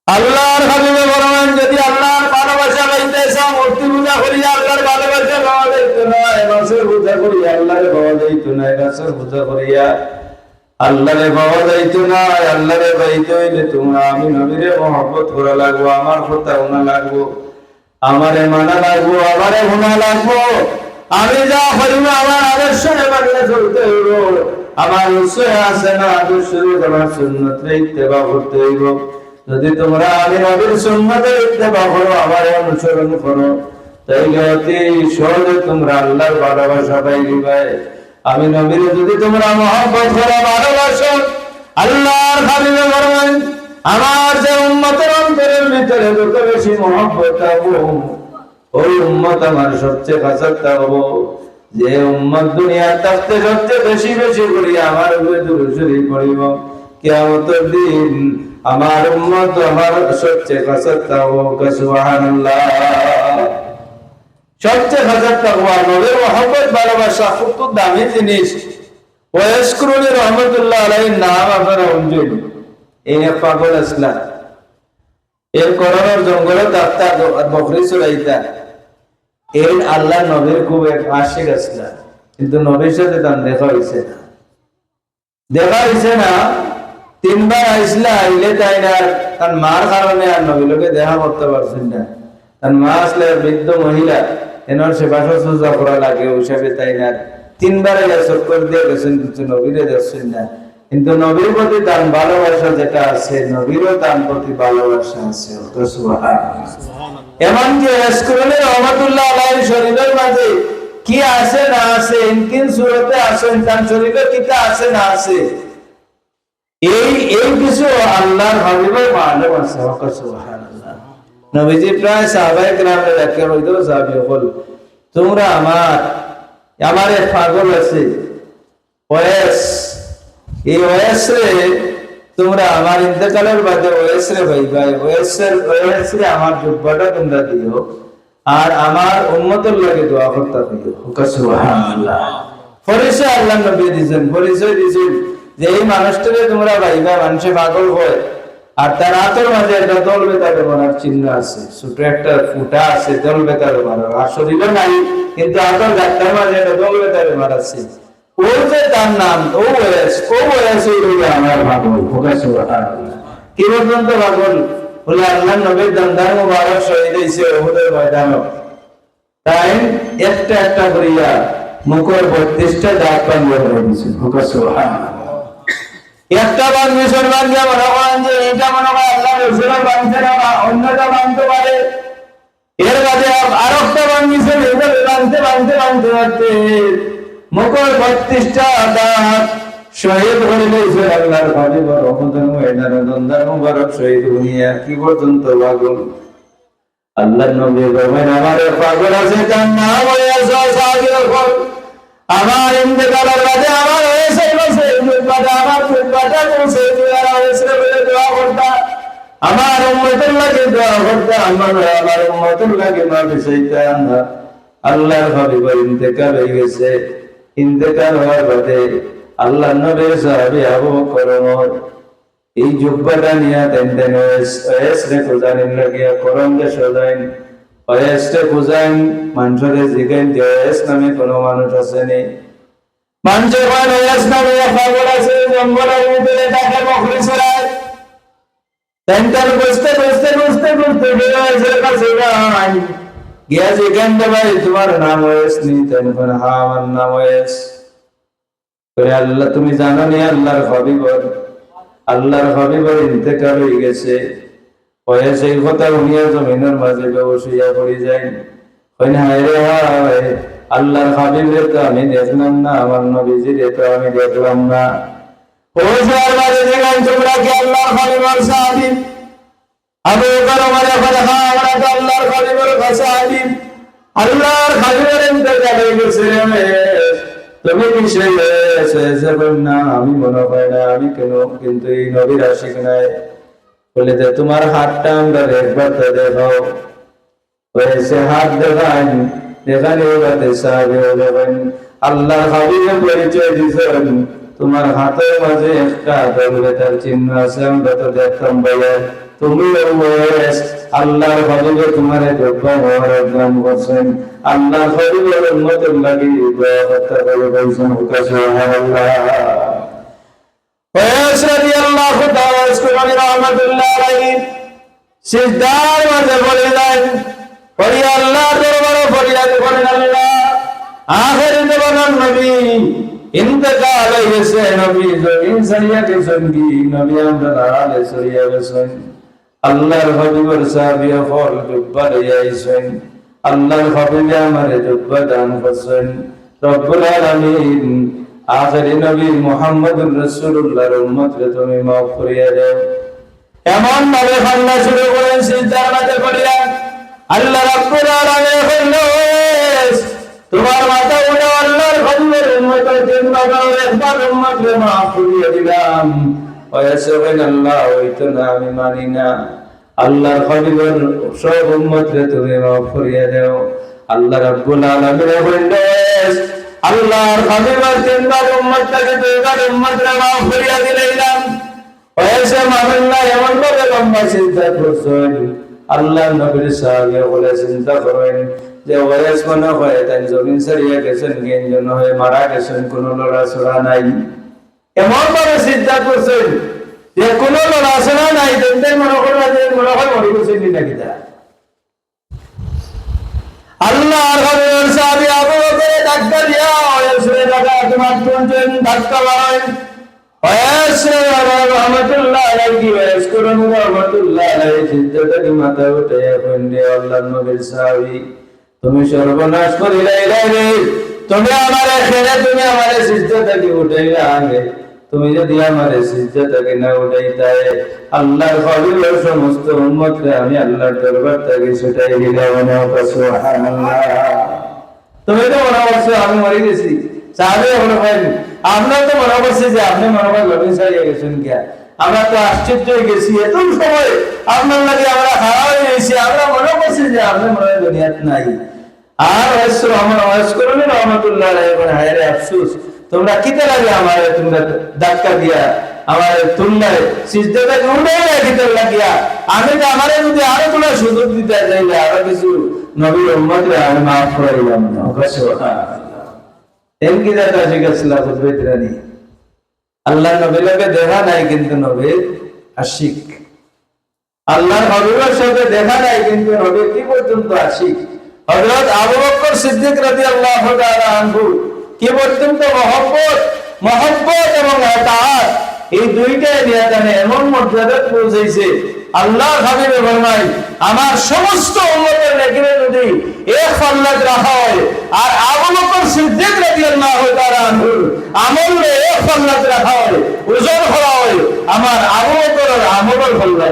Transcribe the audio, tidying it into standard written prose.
আল্লাহর হাবিবে বলেন, যদি আল্লাহর ভালোবাসা পাইতে চাও, মূর্তি পূজা করিয়া আল্লাহর ভালোবাসা পাওয়া যাইত না। গাছের পূজা করিয়া আল্লাহরে পাওয়া যাইত না। গাছের পূজা করিয়া আল্লাহরে পাওয়া যাইত না। আল্লাহরে পাইতে হইলে তোমরা আমি নবীরে মহব্বত করা লাগবো, আমার কথা শোনা লাগবো, আমারে মানা লাগবো, আমারে শোনা লাগবো। আমি যা করিব আমার আদর্শে মানলে চলতে হইব। আমার উৎসাহ আছে না, আদর্শের আমার সুন্নতরে ইত্তেবা করতে হইব। যদি তোমরা আমি নবীর সুন্নতে ইত্তেবা করো, আমার অনুসরণ করো, তাইলে অতি সহজে তোমরা আল্লাহর ভালোবাসা পাইবে। আমি নবীর যদি তোমরা মহব্বত করো, ভালোবাসো, আল্লাহর হাবিবে বলেন, আমার যে উম্মতের অন্তরের ভিতরে যত বেশি মহব্বত থাকবো, ওই উম্মত আমার সবচেয়ে কাছের থাকবো। যে উম্মত দুনিয়ার থাকতে সবচেয়ে বেশি বেশি করি আমার উপরে দুরূদ শরীফ পড়িব, কিয়ামতের দিন আমার উম্মত আমার সবচেয়ে কাছের থাকবো। সুবহানাল্লাহ। সবচেয়ে কাছের থাকবো। আর নবীর মহব্বত ভালোবাসা খুব দামি জিনিস। ওয়াসকুরুনি রহমাতুল্লাহ আলাইহির নাম আপনারা শুনছেন, এই এক পাগল আসলা, এর করোনার জঙ্গলে তাত্তা বকরি চড়াইতা। এই আল্লাহ নবীর খুব এক আশিক আসলা, কিন্তু নবীর সাথে তার দেখা হয়েছে না। দেখা হয়েছে না, তিনবার আইসলা, আইলে তাই না তার মার কারণে আর নবীর লোকে দেখা করতে পারছেন না। তার মা আসলে বৃদ্ধ মহিলা, এনার সেবা শুশ্রূষা করা লাগে, ওই হিসাবে তাই না তিনবার চক্কর দিয়ে গেছেন, কিন্তু নবীরে দেখছেন না। কিন্তু নবীর প্রতি তার ভালোবাসা যেটা আছে, নবীরও তার প্রতি ভালোবাসা আছে। এমনকি রাসূলুল্লাহ রহমাতুল্লাহ আলাইহি শরীরের মাঝে কি আছে না আছে, ইনকিন সূরতে আছে, তার শরীরে কিটা আছে না আছে, এই কিছু আল্লাহর হাবিবের মালুম আছে। সুবহানাল্লাহ। নবীজি প্রায় সাহাবায়ে কেরামকে ডাকে বলতো, সাহাবী বল, তোমরা আমার এক পাগল আছে ওয়েস, এই ওয়েস রে তোমরা আমার ইন্তেকালের বাদে ওয়েস রে ভাইবা, ওয়েস রে আমার জুব্বাটা তোমরা দিও, আর আমার উম্মতের লাগে দোয়া করতে দিও। সুবহানাল্লাহ। পরিচয় আল্লাহ নবী দিয়েছেন, পরিচয় দিয়েছেন যে এই মানুষটাকে তোমরা ভাইবা, মানুষে পাগল হয়, আর তার হাতের মাঝে একটা দল বেতারে মারার চিহ্ন আছে, ছোট একটা ফুটা আছে দল বেতারে মারার, আর শরীরে নাই, কিন্তু হাতের গাঁটটার মাঝে একটা দল বেতারে মারাচ্ছে। ওই যে তার নাম ও ওয়েস আমার পাগল। সুবহানাল্লাহ। কি পর্যন্ত পাগল বলে আল্লাহ নবীর দন্দার মুবারক শহীদ হয়েছে উহুদের ময়দানে, তাই একটা একটা করিয়া মুখের 32টা দাঁত ভাঙিয়ে ফেলে দিয়েছে। সুবহানাল্লাহ। একটা বার মিশর বাঙ্গিয়া মনে করেন যে এটা মনে হয় আল্লাহ রসুলের বাঁধতে না, অন্যটা বাঁধতে পারে, এর বাদে আর একটা বাঙ্গিছে, বাঁধতে পারতে মুখের 32টা দাঁত শহীদ করে দিয়েছে আল্লাহর হাবিব রহমতের ময়দানে দন্দার মুবারক শহীদ হইয়া। কি পর্যন্ত পাগল? আল্লাহর নবী বলেন, আমার পাগল আছে, তার নাম হইয়াছে সাহাবীর পাগল। আমার ইন্তেকালের বাদে আমার হয়েছে আমার জুব্বাটা পৌঁছে দেওয়া হয়েছে বলে দোয়া করতাম, আমার উম্মতের লাগে দোয়া করতাম, আমার উম্মতের লাগে মাফি চাইতাম না। আল্লাহর হাবিবের ইন্তেকাল হয়ে গেছে। ইন্তেকাল হওয়ার বাদে আল্লাহর নবীর সাহাবী আবু বকর ওমর এই জুব্বাটা নিয়ে তেন ওয়েস রে খোঁজানির লাগিয়া করঙ্গে সজাইন, ওয়েস রে খোঁজাইন, মানুষরে জিগাইন যে ওয়েস নামে কোনো মানুষ আসেনি। মানুষের ওয়েস নামে পাগল আছে, জঙ্গলের ভিতরে তাকে বকরি চড়ায়। তেন বুঝতে ওয়েসের কাছে যাই গিয়া জিগাইন, ভাই তোমার নাম ওয়েস নি? তেন বলে, হ্যাঁ আমার নাম ওয়েস। আল্লাহ তুমি জানো নি আল্লাহর হাবিবের ইন্তেকাল হয়ে গেছে। সেই কথা শুনিয়া জমিনের মাঝে বসিয়া পড়ে যায়। আল্লাহর হাবিবের তো আমি দেখলাম না, আমার নবীজির তো আমি দেখলাম না। তোমরা কি আল্লাহর হাবিবের সাহাবী? আবু বকর ওমর বলে, হ্যাঁ আমরা তো আল্লাহর হাবিবের সাহাবী। আল্লাহর হাবিবের ইন্তেকাল হয়ে গেছে, তুমি কিসের না? আমি মনে হয় না, আমি কেন কিন্তু এই নবীর আশিক নাই। বলে যে তোমার হাতটা আমরা একবার তো দেখাও। হয়েছে হাত দেখান, দেখানি আল্লাহর হাবিবের পরিচয় দিয়েছেন, তোমার হাতের মাঝে একটা দলবেতার চিহ্ন আছে, আমরা তো দেখতাম ভাইয়া। তুমি আল্লাহর হাবিবে তোমার যোগ্য হওয়ার নাম করছেন আল্লাহর হাবিবের উম্মতের লাগি দোয়া করতে হবে বলছেন সুবহানাল্লাহ ওয়াস রাদিয়াল্লাহু তাআলা ইসকুমানি রাহমাতুল্লাহ আলাইহি সিজদার মাঝে বলিলেন পড়ি আল্লাহর দরবারে ফরিয়াদ করেন আল্লাহ আখির নবীর নবী ইন্তেকাল হয়েছে নবী জমিন ছাড়িয়া গেছেন কি নবী আমরা আলে ছাড়িয়া গেছেন আল্লাহর হাবিবের সাহাবীয়া ফল জুব্বা লইয়া আইছেন আল্লাহর হাবিবে আমারে জুব্বা দান করছেন রব্বুল আলামিন আখিরি নবী মুহাম্মদুর রাসূলুল্লাহর উম্মতকে তুমি মাফ করিয়া দাও এমন ভাবে কান্না শুরু করেন সিজদার মাঝে পড়িয়া আল্লাহ রাব্বুল আলামিন বললেন তোমার মাথা উঠে আল্লাহর হাবিবের উম্মতের তিন ভাগের একবার উম্মতকে মাফ করিয়া দিলাম ওয়াসবেন আল্লাহ হইতো না আমি মানি না আল্লাহর হাবিবের সব উম্মতকে তুমি মাফ করিয়া দাও আল্লাহ রাব্বুল আলামিন বললেন আল্লাহর হাবিবের তিন ভাগ উম্মতকে দুইবার উম্মতকে মাফ করিয়া দিলাম ওয়াসে মানেন না এমন ভাবে লম্বা চিন্তা করছেন আল্লাহ নবীর সাহাবী বলে চিন্তা করেন যে ওয়াস মনে হয় তাই জমিন ছাড়িয়া গেছেন জ্ঞান হয়ে মারা গেছেন কোনো লড়াছড়া নাই এমন ভাবে চিন্তা করছেন যে কোনো লড়াছড়া নাই তাই মনে করবা যে মনে হয় মরে গেছেন নাকি তা আল্লাহর হাবিবের সাহাবী আবু বকর ধাক্কা দিয়া ওয়াসের লাগা তোমার কোনজন ধাক্কা মারেন ওয়াস রাহমাতুল্লাহ আলাইহি ওয়াস করুন রাহমাতুল্লাহ আলাইহি সিজদাতে মাথা উঠাইয়া কইলে আল্লাহর নবীর সাহাবী তুমি সর্বনাশ করিলে রে তুমি আমারে ছেড়ে তুমি আমারে সিজদাতে উঠাইলা আগে তুমি যদি আমারে সিজদাতে না উঠাইতাই আল্লাহর হাবিবের সমস্ত উম্মতকে আমি আল্লাহর দরবার থেকে ছুটাই দিলাম না সুবহানাল্লাহ তুমি তো মনে করছো আমি মরে গেছি সাহাবী মনে করেন আপনার তো মনে করছে যে আপনি মনে করেন লবিন ছাড়িয়ে গেছেন কি আমরা তো আশ্চর্য হয়ে গেছি এত সময় আপনার লাগে আমরা হারা হয়ে গেছি আমরা মনে করছি যে আপনি মনে হয় দুনিয়াতে নাই আর আমার ওয়াজ করুন রহমতুল্লাহ আলাইহি বলে হায় রে আফসোস তোমরা কিতে লাগে আমারে তোমরা ধাক্কা দিয়া আমার তুলনায় সিজদাতে উঠেই রাখিতে লাগিয়া আমি তো আমারে যদি আরো তোমরা সুযোগ দিতে চাইলে আরো কিছু নবীর উম্মতরে আমি মাফ করাইলাম না সুবহানাল্লাহ এর কি দাদা শিখাচ্ছিল হুজুর রানী আল্লাহ নবীর লগে দেখা নাই কিন্তু নবীর আশিক আল্লাহর হাবিবের সাথে দেখা নাই কিন্তু নবীর কি পর্যন্ত আশিক হযরত আবু বকর সিদ্দিক রাদিয়াল্লাহু তাআলা আনহু কি পর্যন্ত মহব্বত এবং ইতাআত এই দুইটা নিয়াতে এমন মর্যাদায় পৌঁছেছে আল্লাহর হাবিব ফরমায় আমার সমস্ত উম্মতের নেকিরে যদি এক পাল্লাত রাখা হয় আর আবু বকর সিদ্দিক রাদিয়াল্লাহু তাআলা আনহু আমল এক পাল্লাত রাখা হয় ওজন করা হয় আমার আবু বকরের আমলের পাল্লা